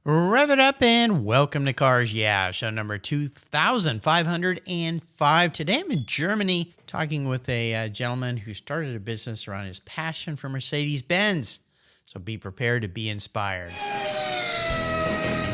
Rev it up and welcome to Cars Yeah, show number 2505. Today I'm in Germany talking with a gentleman who started a business around his passion for Mercedes-Benz. So be prepared to be inspired.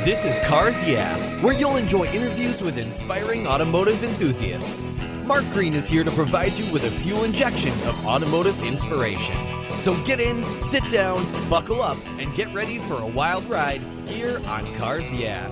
This is Cars Yeah, where you'll enjoy interviews with inspiring automotive enthusiasts. Mark Green is here to provide you with a fuel injection of automotive inspiration. So get in, sit down, buckle up, and get ready for a wild ride here on Cars Yeah.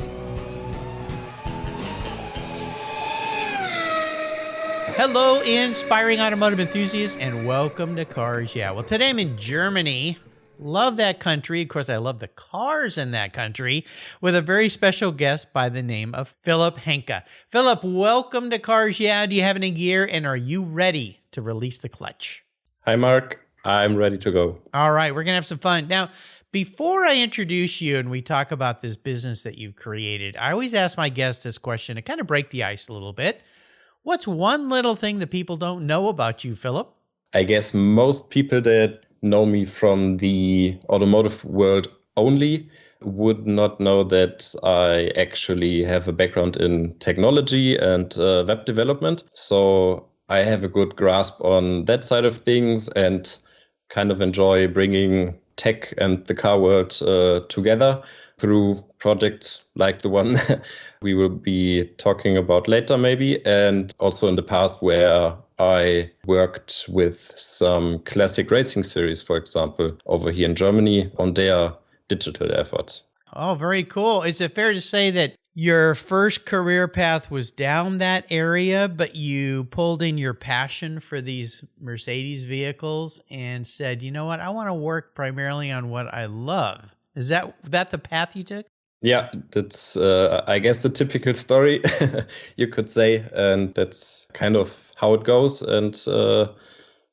Hello, inspiring automotive enthusiasts, and welcome to Cars Yeah. Well, today I'm in Germany. Love that country. Of course, I love the cars in that country with a very special guest by the name of Philipp Henke. Philipp, welcome to Cars Yeah. Do you have any gear, and are you ready to release the clutch? Hi, Mark. I'm ready to go. All right, we're going to have some fun. Now, before I introduce you and we talk about this business that you've created, I always ask my guests this question to kind of break the ice a little bit. What's one little thing that people don't know about you, Philipp? I guess most people that know me from the automotive world only would not know that I actually have a background in technology and web development. So I have a good grasp on that side of things and kind of enjoy bringing tech and the car world together through projects like the one we will be talking about later maybe, and also in the past where I worked with some classic racing series, for example, over here in Germany on their digital efforts. Oh, very cool. Is it fair to say that your first career path was down that area, but you pulled in your passion for these Mercedes vehicles and said, you know what, I want to work primarily on what I love? Is that the path you took? Yeah, that's, I guess, the typical story, you could say. And that's kind of how it goes. And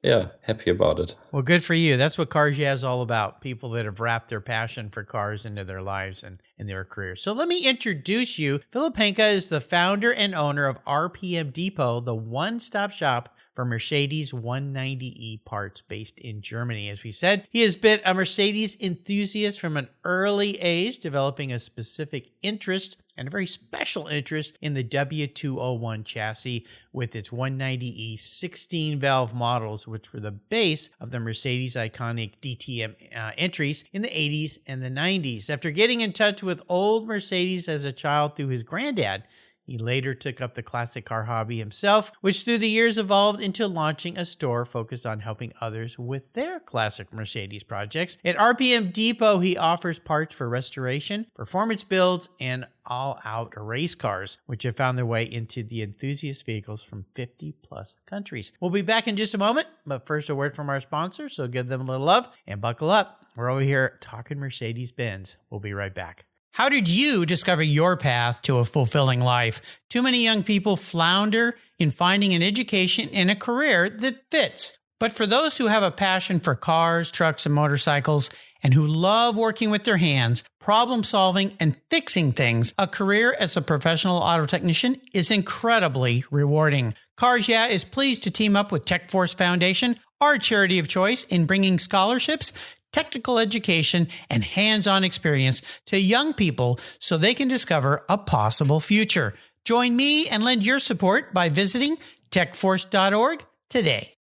yeah, happy about it. Well, good for you. That's what Cars Yeah is all about. People that have wrapped their passion for cars into their lives and in their careers. So let me introduce you. Philipp Henke is the founder and owner of RPM Depot, the one-stop shop for Mercedes 190e parts based in Germany. As we said, he has been a Mercedes enthusiast from an early age, developing a specific interest and a very special interest in the W201 chassis with its 190e 16-valve models, which were the base of the Mercedes iconic DTM entries in the 80s and the 90s. After getting in touch with old Mercedes as a child through his granddad, he later took up the classic car hobby himself, which through the years evolved into launching a store focused on helping others with their classic Mercedes projects. At RPM Depot, he offers parts for restoration, performance builds, and all-out race cars, which have found their way into the enthusiast vehicles from 50-plus countries. We'll be back in just a moment, but first a word from our sponsor, so give them a little love and buckle up. We're over here talking Mercedes-Benz. We'll be right back. How did you discover your path to a fulfilling life? Too many young people flounder in finding an education and a career that fits. But for those who have a passion for cars, trucks, and motorcycles, and who love working with their hands, problem solving, and fixing things, a career as a professional auto technician is incredibly rewarding. Cars Yeah is pleased to team up with TechForce Foundation, our charity of choice, in bringing scholarships, technical education, and hands-on experience to young people so they can discover a possible future. Join me and lend your support by visiting techforce.org today.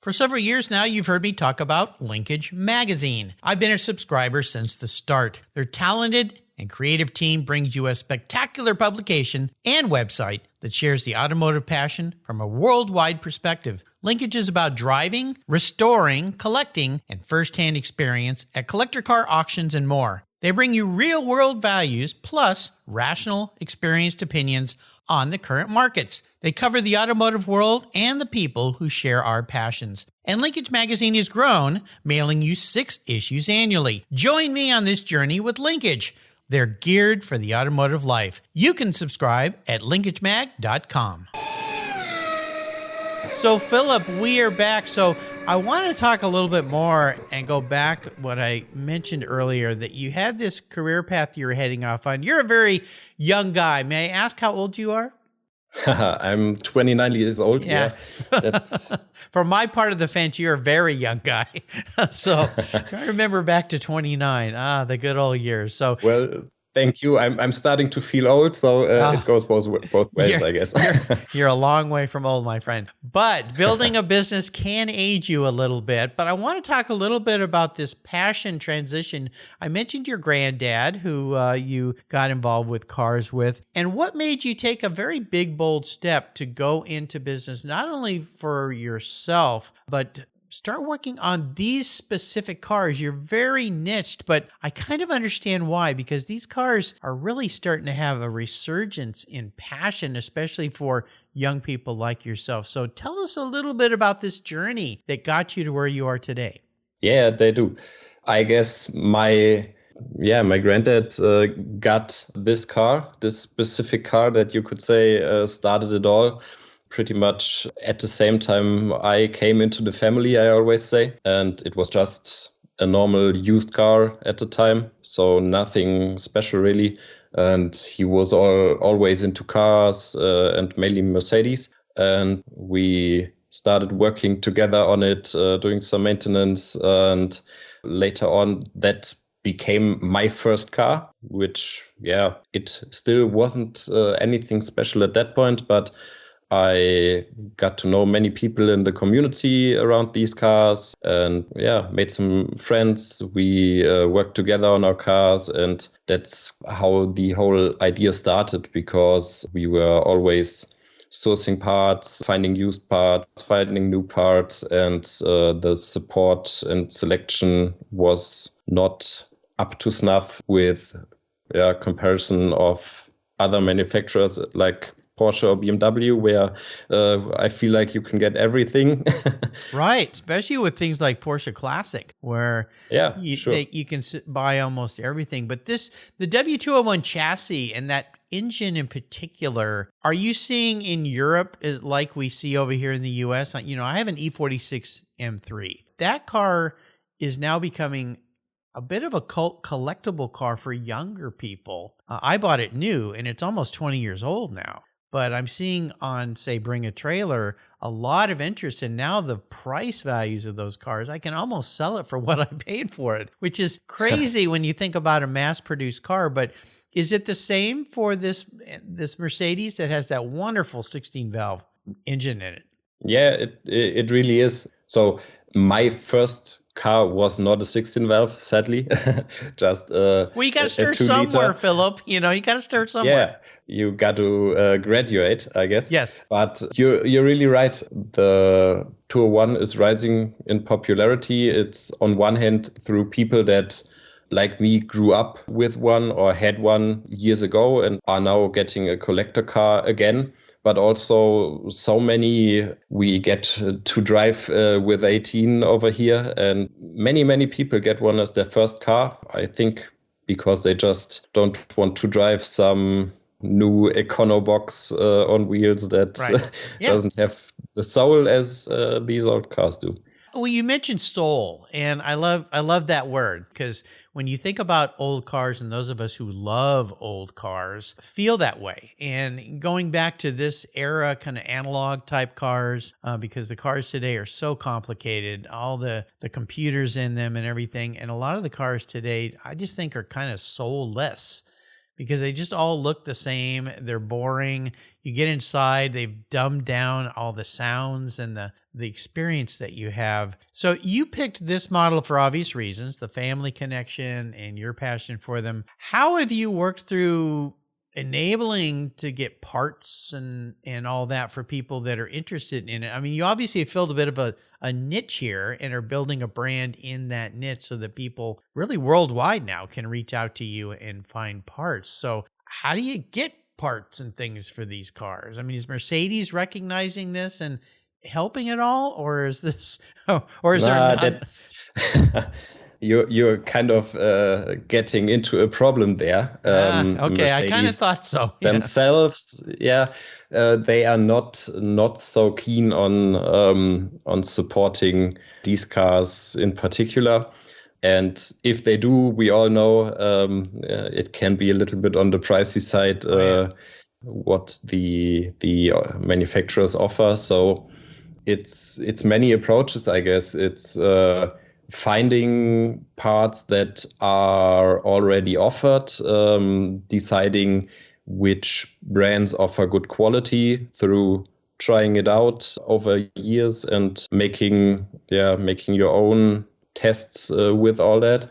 For several years now, you've heard me talk about Linkage Magazine. I've been a subscriber since the start. Their talented and creative team brings you a spectacular publication and website that shares the automotive passion from a worldwide perspective. Linkage is about driving, restoring, collecting, and first-hand experience at collector car auctions and more. They bring you real-world values plus rational, experienced opinions on the current markets. They cover the automotive world and the people who share our passions. And Linkage Magazine has grown, mailing you 6 issues annually. Join me on this journey with Linkage. They're geared for the automotive life. You can subscribe at linkagemag.com. So, Philipp, we are back. So I want to talk a little bit more and go back what I mentioned earlier, that you had this career path you were heading off on. You're a very young guy. May I ask how old you are? I'm 29 years old. Yeah. That's For my part of the fence, you're a very young guy. So I remember back to 29. The good old years. So well, Thank you. I'm starting to feel old, so it goes both ways, I guess. You're a long way from old, my friend. But building a business can age you a little bit. But I want to talk a little bit about this passion transition. I mentioned your granddad, who you got involved with cars with, and what made you take a very big, bold step to go into business, not only for yourself, but start working on these specific cars. You're very niched, but I kind of understand why, because these cars are really starting to have a resurgence in passion, especially for young people like yourself. So tell us a little bit about this journey that got you to where you are today. Yeah, they do. I guess my granddad got this specific car that you could say started it all. Pretty much at the same time I came into the family, I always say. And it was just a normal used car at the time. So nothing special really. And he was always into cars and mainly Mercedes. And we started working together on it, doing some maintenance. And later on that became my first car, which, it still wasn't anything special at that point, but I got to know many people in the community around these cars and made some friends. We worked together on our cars, and that's how the whole idea started, because we were always sourcing parts, finding used parts, finding new parts, and the support and selection was not up to snuff with comparison of other manufacturers like Porsche or BMW, where I feel like you can get everything. Right, especially with things like Porsche Classic, where you can buy almost everything. But the W201 chassis and that engine in particular, are you seeing in Europe like we see over here in the US? I have an E46 M3. That car is now becoming a bit of a cult collectible car for younger people. I bought it new, and it's almost 20 years old now. But I'm seeing on, say, Bring a Trailer, a lot of interest in now the price values of those cars. I can almost sell it for what I paid for it, which is crazy when you think about a mass-produced car. But is it the same for this Mercedes that has that wonderful 16-valve engine in it? Yeah, it really is. So my first car was not a 16-valve, sadly. Just well, you got to start somewhere, Philip. You got to start somewhere. Yeah, you got to graduate, I guess. Yes. But you're really right. The 201 is rising in popularity. It's on one hand through people that, like me, grew up with one or had one years ago and are now getting a collector car again. But also so many we get to drive with 18 over here. And many people get one as their first car, I think, because they just don't want to drive some new Econo box on wheels that doesn't have the soul as these old cars do. Well, you mentioned soul, and I love that word, because when you think about old cars, and those of us who love old cars feel that way. And going back to this era, kind of analog type cars, because the cars today are so complicated, all the computers in them and everything, and a lot of the cars today, I just think are kind of soulless, because they just all look the same. They're boring. You get inside, they've dumbed down all the sounds and the experience that you have. So you picked this model for obvious reasons, the family connection and your passion for them. How have you worked through enabling to get parts and all that for people that are interested in it? I mean, you obviously have filled a bit of a niche here and are building a brand in that niche so that people really worldwide now can reach out to you and find parts. So how do you get parts and things for these cars? I mean, is Mercedes recognizing this and helping it all, or is this, or is there not? You're kind of getting into a problem there. Okay, Mercedes I kind of thought so. Themselves, they are not so keen on supporting these cars in particular. And if they do, we all know it can be a little bit on the pricey side what the manufacturers offer. So it's many approaches, I guess. It's finding parts that are already offered, deciding which brands offer good quality through trying it out over years and making your own tests with all that.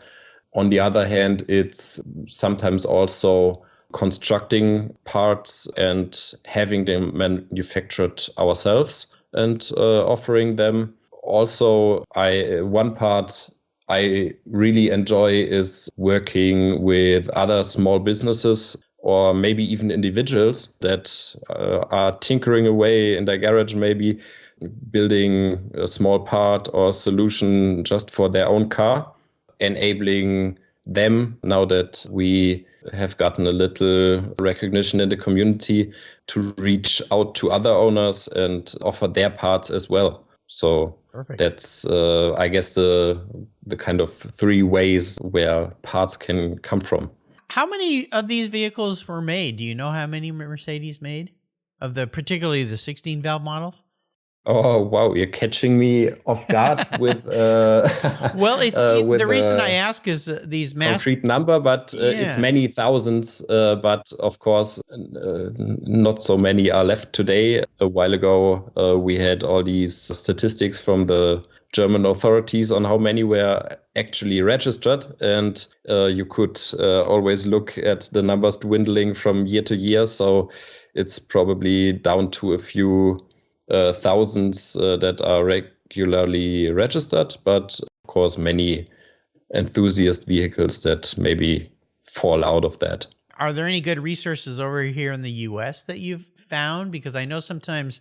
On the other hand, it's sometimes also constructing parts and having them manufactured ourselves and offering them. Also, one part I really enjoy is working with other small businesses or maybe even individuals that are tinkering away in their garage, maybe building a small part or solution just for their own car, enabling them, now that we have gotten a little recognition in the community, to reach out to other owners and offer their parts as well. So Perfect. That's, I guess, the kind of three ways where parts can come from. How many of these vehicles were made? Do you know how many Mercedes made of particularly the 16 valve models? Oh, wow. You're catching me off guard with well, the reason I ask is these concrete number, but it's many thousands. But of course, not so many are left today. A while ago, we had all these statistics from the German authorities on how many were actually registered. And you could always look at the numbers dwindling from year to year. So it's probably down to a few thousands that are regularly registered, but of course many enthusiast vehicles that maybe fall out of that. Are there any good resources over here in the US that you've found? Because I know sometimes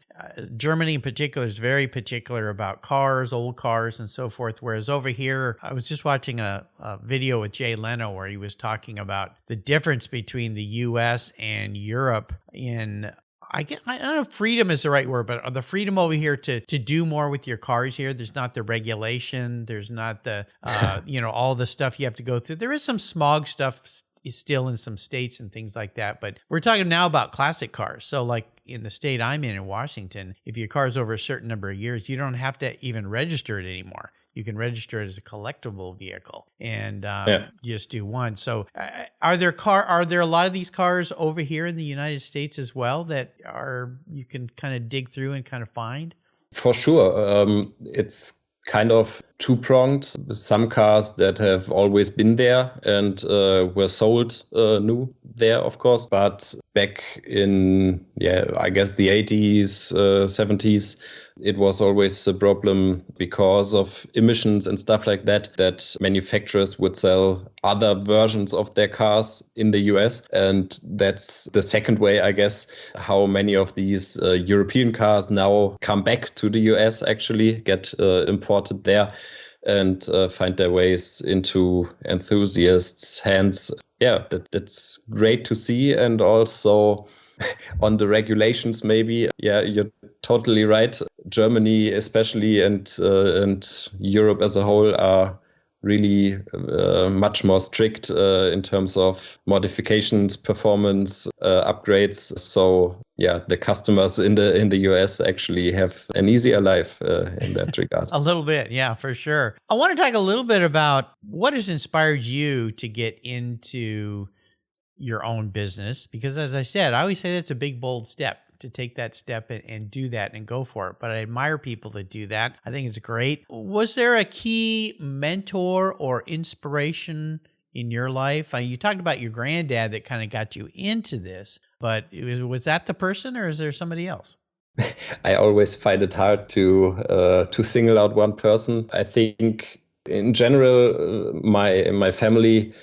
Germany in particular is very particular about cars, old cars and so forth. Whereas over here, I was just watching a video with Jay Leno where he was talking about the difference between the US and Europe in I don't know if freedom is the right word, but the freedom over here to do more with your cars here. There's not the regulation. There's not the, all the stuff you have to go through. There is some smog stuff is still in some states and things like that. But we're talking now about classic cars. So like in the state I'm in Washington, if your car is over a certain number of years, you don't have to even register it anymore. You can register it as a collectible vehicle and you just do one. So are there a lot of these cars over here in the United States as well that you can kind of dig through and kind of find? For sure. It's kind of two-pronged. Some cars that have always been there and were sold new there, of course. But back in, I guess the 80s, 70s, it was always a problem because of emissions and stuff like that manufacturers would sell other versions of their cars in the US. And that's the second way, I guess, how many of these European cars now come back to the US, actually get imported there and find their ways into enthusiasts' hands. Yeah, that's great to see. And also on the regulations, maybe, you're totally right. Germany especially and Europe as a whole are really much more strict in terms of modifications, performance, upgrades. So the customers in the US actually have an easier life in that regard. A little bit, yeah, for sure. I want to talk a little bit about what has inspired you to get into your own business, because as I said, I always say that's a big, bold step to take that step and do that and go for it. But I admire people that do that. I think it's great. Was there a key mentor or inspiration in your life? You talked about your granddad that kind of got you into this, but was that the person or is there somebody else? I always find it hard to single out one person. I think in general, in my family,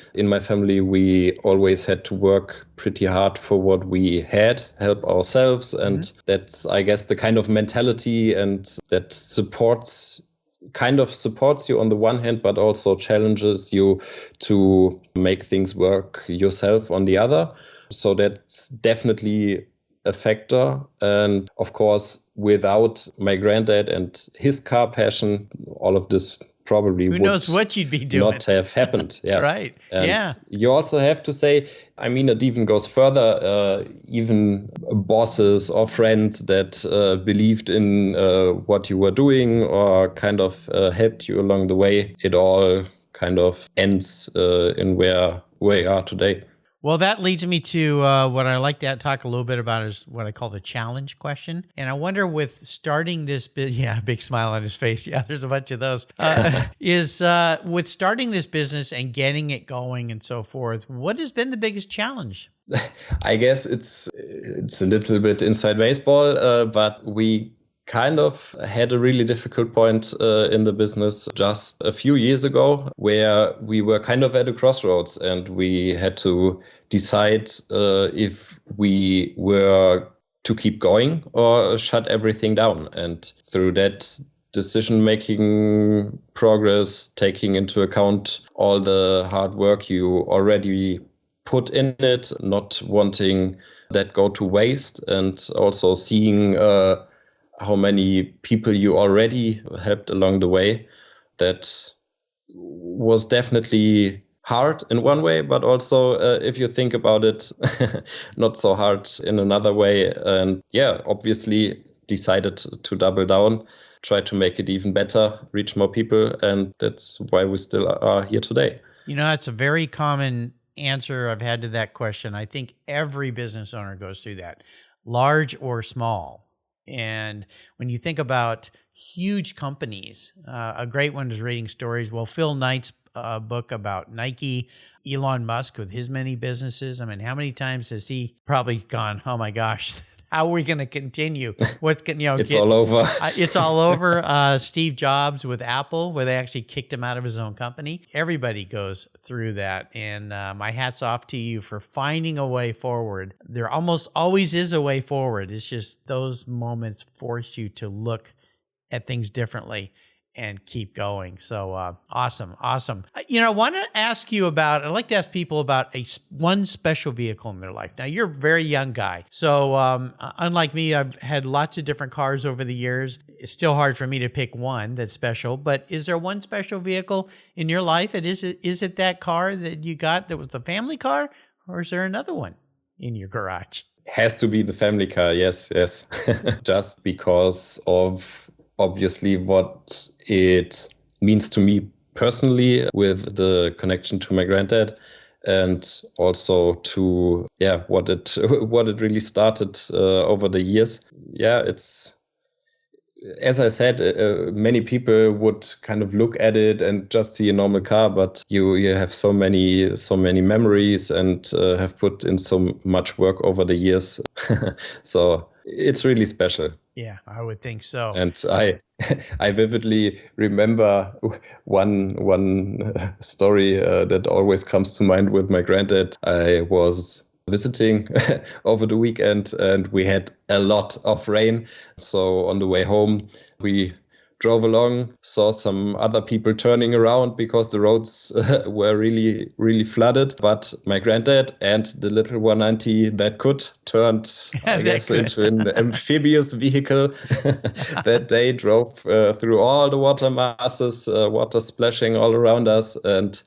we always had to work pretty hard for what we had, help ourselves. And that's, I guess, the kind of mentality and that supports you on the one hand, but also challenges you to make things work yourself on the other. So that's definitely a factor. And of course, without my granddad and his car passion, all of this probably Who would knows what you'd be doing? not have happened. Yeah. Right. And yeah. you also have to say, I mean, it even goes further. Even bosses or friends that believed in what you were doing or kind of helped you along the way, it all kind of ends in where you are today. Well, that leads me to what I like to talk a little bit about is what I call the challenge question. And I wonder with starting this, big smile on his face. Yeah, there's a bunch of those. With starting this business and getting it going and so forth, what has been the biggest challenge? I guess it's a little bit inside baseball, but we kind of had a really difficult point in the business just a few years ago where we were kind of at a crossroads and we had to decide if we were to keep going or shut everything down. And through that decision-making progress, taking into account all the hard work you already put in it, not wanting that go to waste, and also seeing how many people you already helped along the way. That was definitely hard in one way, but also if you think about it, not so hard in another way. And yeah, obviously decided to double down, try to make it even better, reach more people. And that's why we still are here today. You know, that's a very common answer I've had to that question. I think every business owner goes through that, large or small. And when you think about huge companies, a great one is reading stories. Well, Phil Knight's book about Nike, Elon Musk with his many businesses. I mean, how many times has he probably gone, oh my gosh, how are we going to continue? What's going to, it's all over. It's all over. Steve Jobs with Apple, where they actually kicked him out of his own company. Everybody goes through that. And my hat's off to you for finding a way forward. There almost always is a way forward. It's just those moments force you to look at things differently and keep going. So awesome. I want to ask you about, I like to ask people about one special vehicle in their life. Now, you're a very young guy. So unlike me, I've had lots of different cars over the years. It's still hard for me to pick one that's special, but is there one special vehicle in your life? And is it that car that you got that was the family car, or is there another one in your garage? Has to be the family car. Yes. Just because of obviously what it means to me personally with the connection to my granddad, and also to what it really started over the years. Yeah, it's, as I said, many people would kind of look at it and just see a normal car, but you have so many memories and have put in so much work over the years. So it's really special. Yeah, I would think so. And I vividly remember one story that always comes to mind with my granddad. I was visiting over the weekend and we had a lot of rain. So on the way home, we drove along, saw some other people turning around because the roads were really, really flooded. But my granddad and the little 190 that could turned, I guess, into an amphibious vehicle. That day drove through all the water masses, water splashing all around us. And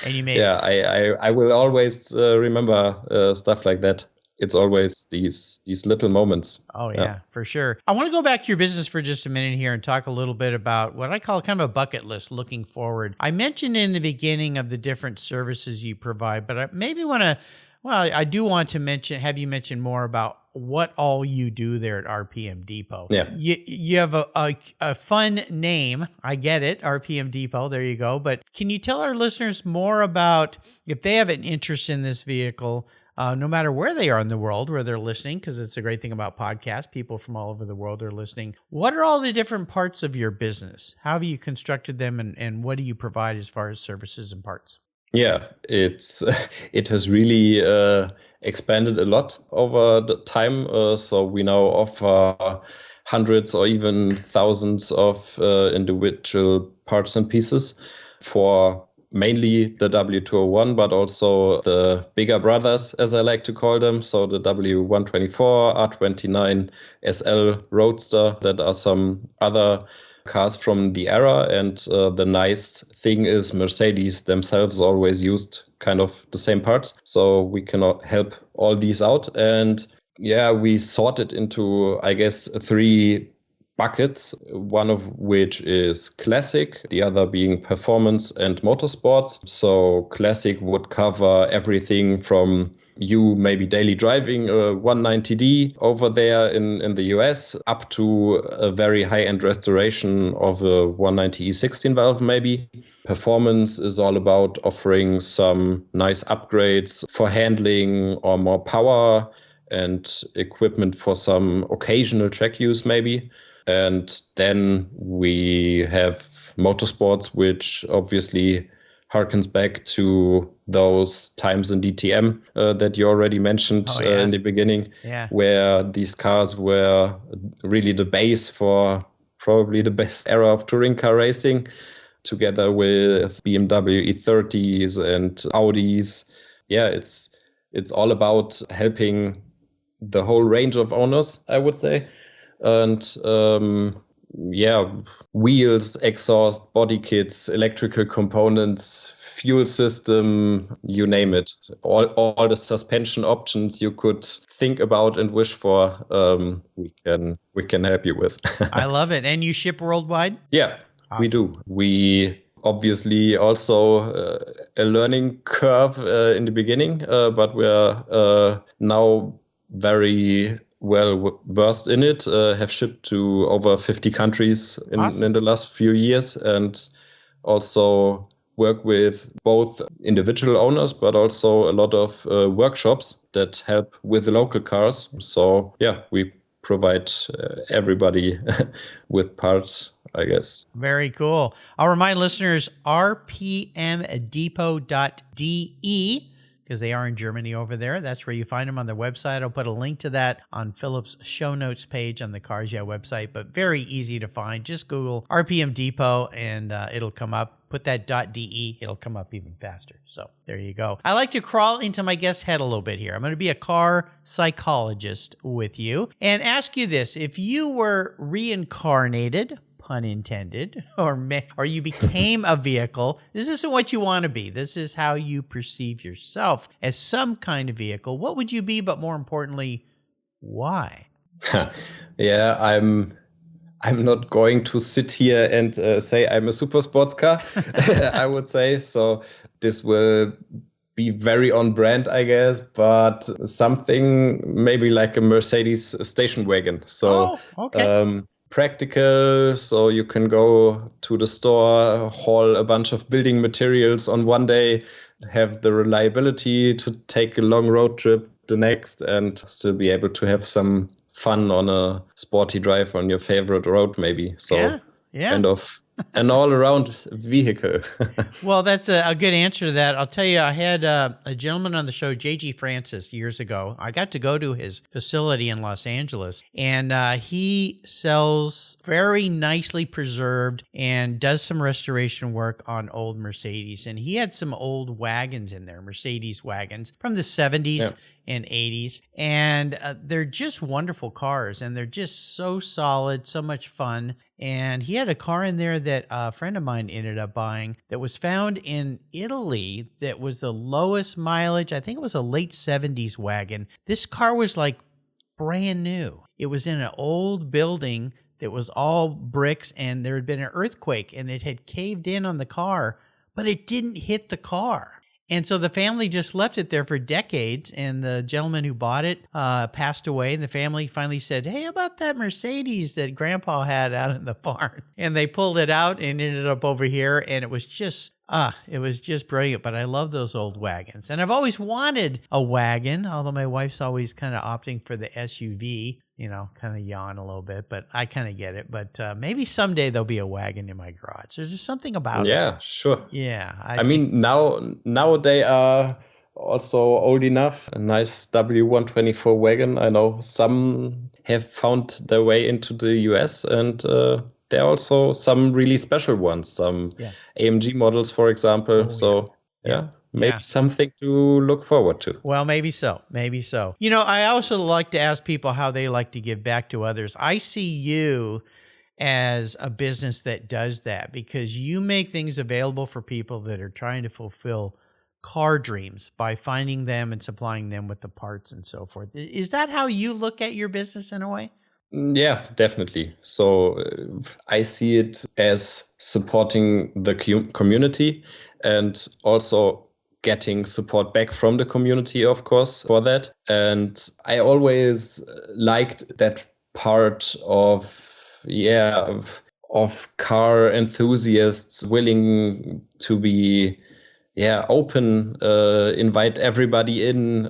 you made it. I will always remember stuff like that. It's always these little moments. Oh, yeah, for sure. I want to go back to your business for just a minute here and talk a little bit about what I call kind of a bucket list looking forward. I mentioned in the beginning of the different services you provide, but I maybe want to, I do want to have you mention more about what all you do there at RPM Depot. Yeah. You have a fun name. I get it, RPM Depot. There you go. But can you tell our listeners more about, if they have an interest in this vehicle, no matter where they are in the world, where they're listening, because it's a great thing about podcasts, people from all over the world are listening. What are all the different parts of your business? How have you constructed them, and what do you provide as far as services and parts? Yeah, it has really expanded a lot over the time. So we now offer hundreds or even thousands of individual parts and pieces for mainly the W201, but also the bigger brothers, as I like to call them. So the W124, R29, SL Roadster, that are some other cars from the era. And the nice thing is Mercedes themselves always used kind of the same parts. So we can help all these out. And yeah, we sorted into, I guess, 3 buckets, one of which is classic, the other being performance and motorsports. So classic would cover everything from you maybe daily driving a 190D over there in the US up to a very high-end restoration of a 190 E16 valve maybe. Performance is all about offering some nice upgrades for handling or more power and equipment for some occasional track use maybe. And then we have motorsports, which obviously harkens back to those times in DTM that you already mentioned in the beginning, where these cars were really the base for probably the best era of touring car racing, together with BMW E30s and Audis. Yeah, it's all about helping the whole range of owners, I would say. And wheels, exhaust, body kits, electrical components, fuel system, you name it. All the suspension options you could think about and wish for, we can help you with. I love it. And you ship worldwide? Yeah, awesome. We do. We obviously also a learning curve in the beginning, but we're now very well versed in it, have shipped to over 50 countries in the last few years, and also work with both individual owners, but also a lot of workshops that help with the local cars. So yeah, we provide everybody with parts, I guess. Very cool. I'll remind listeners, rpmdepot.de, because they are in Germany over there. That's where you find them on their website. I'll put a link to that on Philipp's show notes page on the Cars Yeah website, but very easy to find. Just Google RPM Depot and it'll come up. Put that .de, it'll come up even faster. So there you go. I like to crawl into my guest's head a little bit here. I'm going to be a car psychologist with you and ask you this. If you were reincarnated, pun intended, or you became a vehicle, this isn't what you want to be. This is how you perceive yourself as some kind of vehicle. What would you be, but more importantly, why? Yeah, I'm not going to sit here and say I'm a super sports car, I would say. So this will be very on brand, I guess, but something maybe like a Mercedes station wagon. So practical, so you can go to the store, haul a bunch of building materials on one day, have the reliability to take a long road trip the next, and still be able to have some fun on a sporty drive on your favorite road maybe. So kind of an all-around vehicle. Well, that's a good answer to that. I'll tell you, I had a gentleman on the show, J.G. Francis, years ago. I got to go to his facility in Los Angeles, and he sells very nicely preserved and does some restoration work on old Mercedes. And he had some old wagons in there, Mercedes wagons from the 70s and 80s. And they're just wonderful cars, and they're just so solid, so much fun. And he had a car in there that a friend of mine ended up buying that was found in Italy that was the lowest mileage. I think it was a late 70s wagon. This car was like brand new. It was in an old building that was all bricks, and there had been an earthquake, and it had caved in on the car, but it didn't hit the car. And so the family just left it there for decades, and the gentleman who bought it passed away, and the family finally said, hey, how about that Mercedes that Grandpa had out in the barn? And they pulled it out and ended up over here, and it was just brilliant. But I love those old wagons. And I've always wanted a wagon, although my wife's always kind of opting for the SUV, kind of yawn a little bit, but I kind of get it. But maybe someday there'll be a wagon in my garage. There's just something about it. Yeah, sure. Yeah. I mean, now they are also old enough. A nice W124 wagon. I know some have found their way into the US, and there are also some really special ones, some AMG models, for example. Maybe something to look forward to. Well, maybe so. Maybe so. I also like to ask people how they like to give back to others. I see you as a business that does that, because you make things available for people that are trying to fulfill car dreams by finding them and supplying them with the parts and so forth. Is that how you look at your business in a way? Yeah, definitely. So I see it as supporting the community and also getting support back from the community, of course, for that. And I always liked that part of car enthusiasts willing to be open, invite everybody in,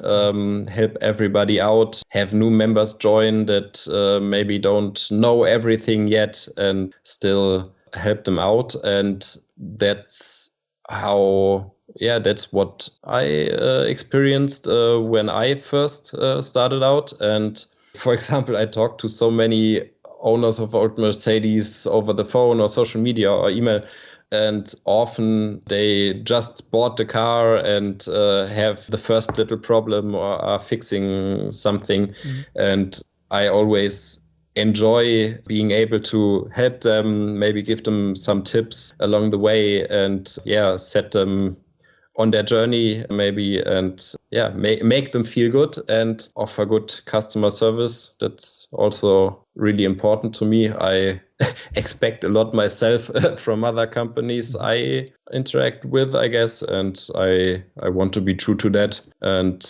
help everybody out, have new members join that maybe don't know everything yet, and still help them out. And that's that's what I experienced when I first started out. And for example, I talked to so many owners of old Mercedes over the phone or social media or email, and often they just bought the car and have the first little problem or are fixing something. Mm-hmm. And I always enjoy being able to help them, maybe give them some tips along the way, and set them on their journey maybe, and make them feel good and offer good customer service. That's also really important to me. I expect a lot myself from other companies I interact with, I guess, and I want to be true to that and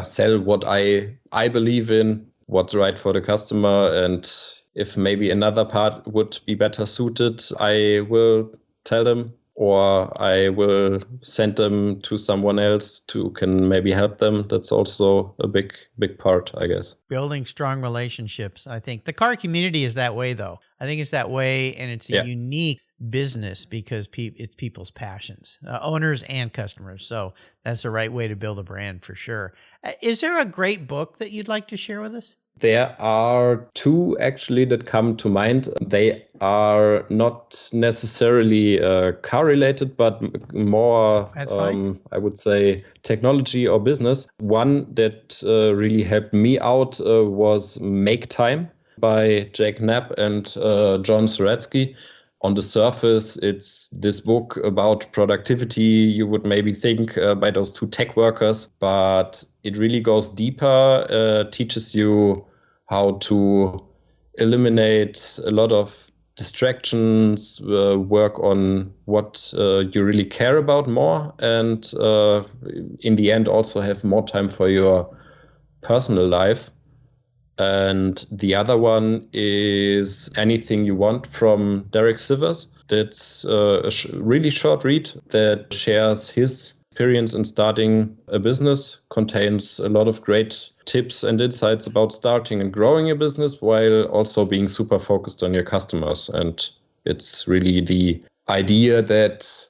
sell what I believe in, what's right for the customer. And if maybe another part would be better suited, I will tell them, or I will send them to someone else who can maybe help them. That's also a big part, I guess. Building strong relationships. I think the car community is that way, though. I think it's that way, and it's a unique business because it's people's passions, owners and customers. So that's the right way to build a brand for sure. Is there a great book that you'd like to share with us? There are two actually that come to mind. They are not necessarily car related, but more, I would say, technology or business. One that really helped me out was Make Time by Jake Knapp and John Saratsky. On the surface, it's this book about productivity, you would maybe think, by those two tech workers, but it really goes deeper, teaches you how to eliminate a lot of distractions, work on what you really care about more, and in the end also have more time for your personal life. And the other one is Anything You Want from Derek Sivers. That's a really short read that shares his experience in starting a business, contains a lot of great tips and insights about starting and growing a business while also being super focused on your customers. And it's really the idea that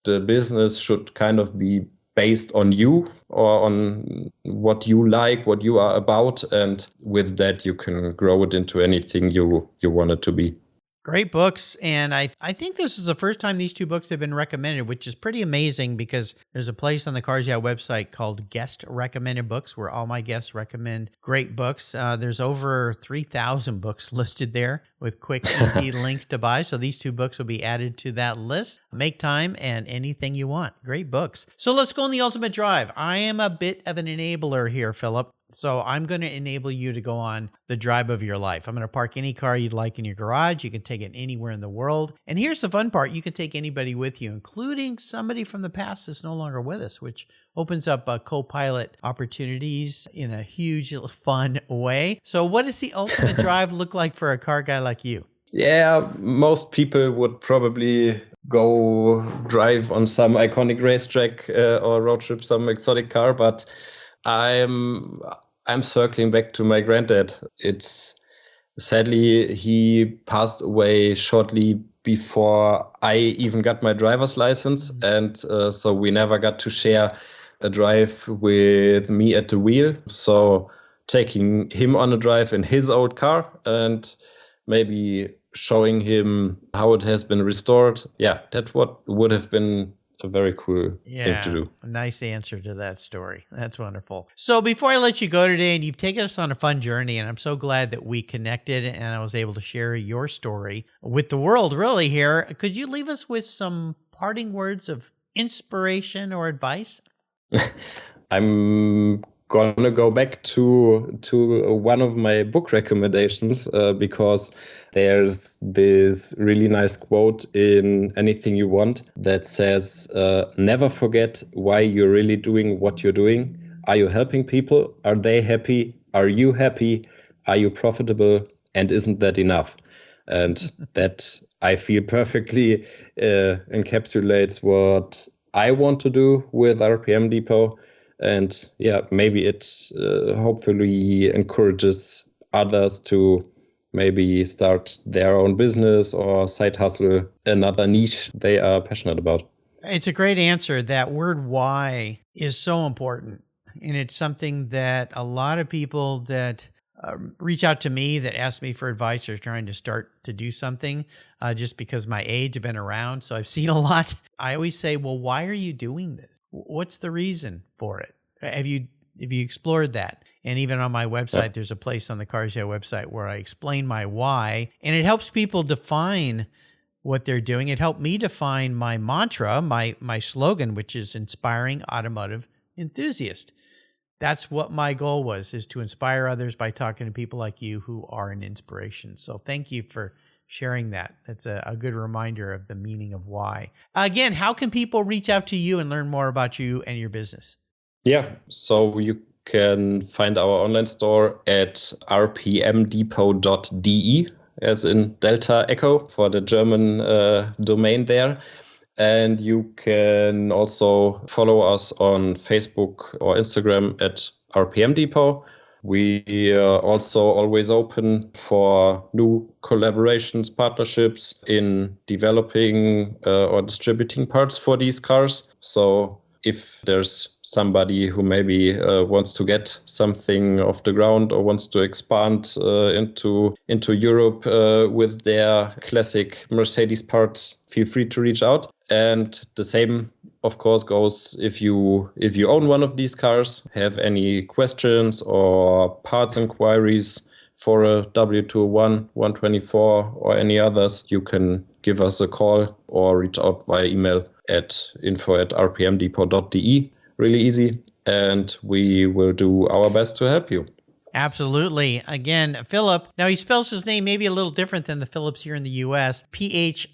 the business should kind of be based on you or on what you like, what you are about. And with that, you can grow it into anything you want it to be. Great books. And I think this is the first time these two books have been recommended, which is pretty amazing because there's a place on the Cars Yeah website called Guest Recommended Books where all my guests recommend great books. There's over 3,000 books listed there with quick, easy links to buy. So these two books will be added to that list. Make Time and Anything You Want. Great books. So let's go on the ultimate drive. I am a bit of an enabler here, Philip. So I'm going to enable you to go on the drive of your life. I'm going to park any car you'd like in your garage. You can take it anywhere in the world. And here's the fun part. You can take anybody with you, including somebody from the past that's no longer with us, which opens up co-pilot opportunities in a huge, fun way. So what does the ultimate drive look like for a car guy like you? Yeah, most people would probably go drive on some iconic racetrack or road trip some exotic car, but I'm circling back to my granddad. It's sadly he passed away shortly before I even got my driver's license, and so we never got to share a drive with me at the wheel. So taking him on a drive in his old car and maybe showing him how it has been restored, that would have been a very cool thing to do. A nice answer to that story. That's wonderful. So before I let you go today, and you've taken us on a fun journey, and I'm so glad that we connected and I was able to share your story with the world really here. Could you leave us with some parting words of inspiration or advice? I'm gonna go back to one of my book recommendations because there's this really nice quote in Anything You Want that says, never forget why you're really doing what you're doing. Are you helping people? Are they happy? Are you happy? Are you profitable? And isn't that enough? And that, I feel, perfectly encapsulates what I want to do with RPM Depot. And yeah, maybe it hopefully encourages others to maybe start their own business or side hustle, another niche they are passionate about. It's a great answer. That word why is so important. And it's something that a lot of people that reach out to me that ask me for advice or trying to start to do something just because my age have been around. So I've seen a lot. I always say, well, why are you doing this? What's the reason for it? Have you explored that? And even on my website, there's a place on the Cars Yeah website where I explain my why, and it helps people define what they're doing. It helped me define my mantra, my slogan, which is inspiring automotive enthusiast. That's what my goal was, is to inspire others by talking to people like you who are an inspiration. So thank you for sharing that. That's a good reminder of the meaning of why. Again, how can people reach out to you and learn more about you and your business? Yeah, so you can find our online store at rpmdepot.de, as in Delta Echo for the German domain there. And you can also follow us on Facebook or Instagram at RPM Depot. We are also always open for new collaborations, partnerships in developing or distributing parts for these cars. So if there's somebody who maybe wants to get something off the ground or wants to expand into Europe with their classic Mercedes parts, feel free to reach out. And the same, of course, goes if you own one of these cars, have any questions or parts inquiries for a W201, 124 or any others, you can give us a call or reach out via email at info@rpmdepot.de. Really easy. And we will do our best to help you. Absolutely. Again, Philip, now he spells his name maybe a little different than the Phillips here in the U.S. Phillipp,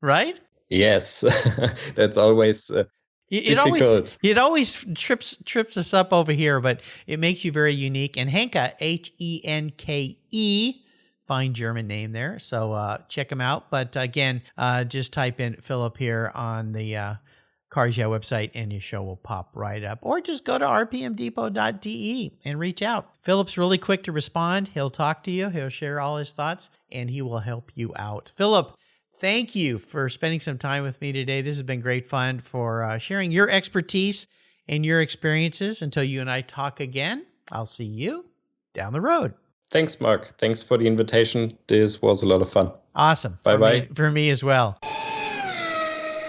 right? Yes, that's always difficult. It always trips us up over here, but it makes you very unique. And Henke, Henke, fine German name there. So check him out. But again, just type in Philip here on the Cars Yeah website and your show will pop right up. Or just go to rpmdepot.de and reach out. Philip's really quick to respond. He'll talk to you. He'll share all his thoughts and he will help you out. Philip, thank you for spending some time with me today. This has been great fun for sharing your expertise and your experiences. Until you and I talk again, I'll see you down the road. Thanks, Mark. Thanks for the invitation. This was a lot of fun. Awesome. Bye-bye. For me as well.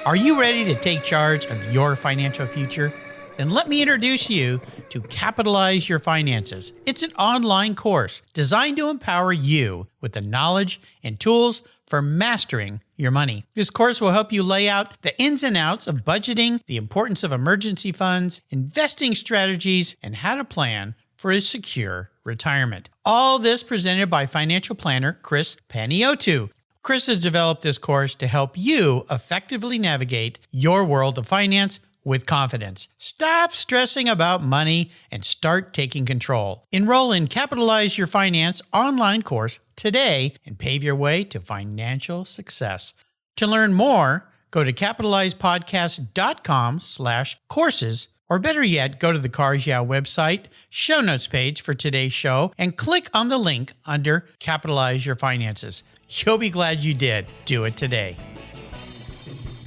Are you ready to take charge of your financial future? Then let me introduce you to Capitalize Your Finances. It's an online course designed to empower you with the knowledge and tools for mastering your money. This course will help you lay out the ins and outs of budgeting, the importance of emergency funds, investing strategies, and how to plan for a secure retirement. All this presented by financial planner Chris Paniotu. Chris has developed this course to help you effectively navigate your world of finance with confidence. Stop stressing about money and start taking control. Enroll in Capitalize Your Finance online course today and pave your way to financial success. To learn more, go to capitalizepodcast.com/courses, or better yet, go to the Cars Yeah website, show notes page for today's show, and click on the link under Capitalize Your Finances. You'll be glad you did. Do it today.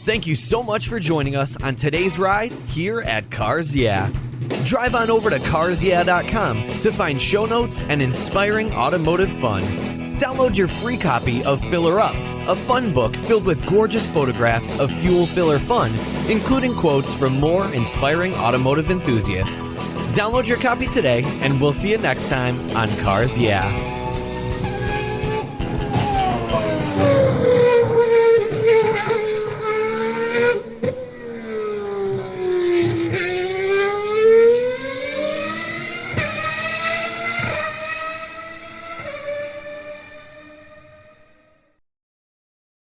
Thank you so much for joining us on today's ride here at Cars Yeah. Drive on over to carsyeah.com to find show notes and inspiring automotive fun. Download your free copy of Filler Up, a fun book filled with gorgeous photographs of fuel filler fun, including quotes from more inspiring automotive enthusiasts. Download your copy today, and we'll see you next time on Cars Yeah!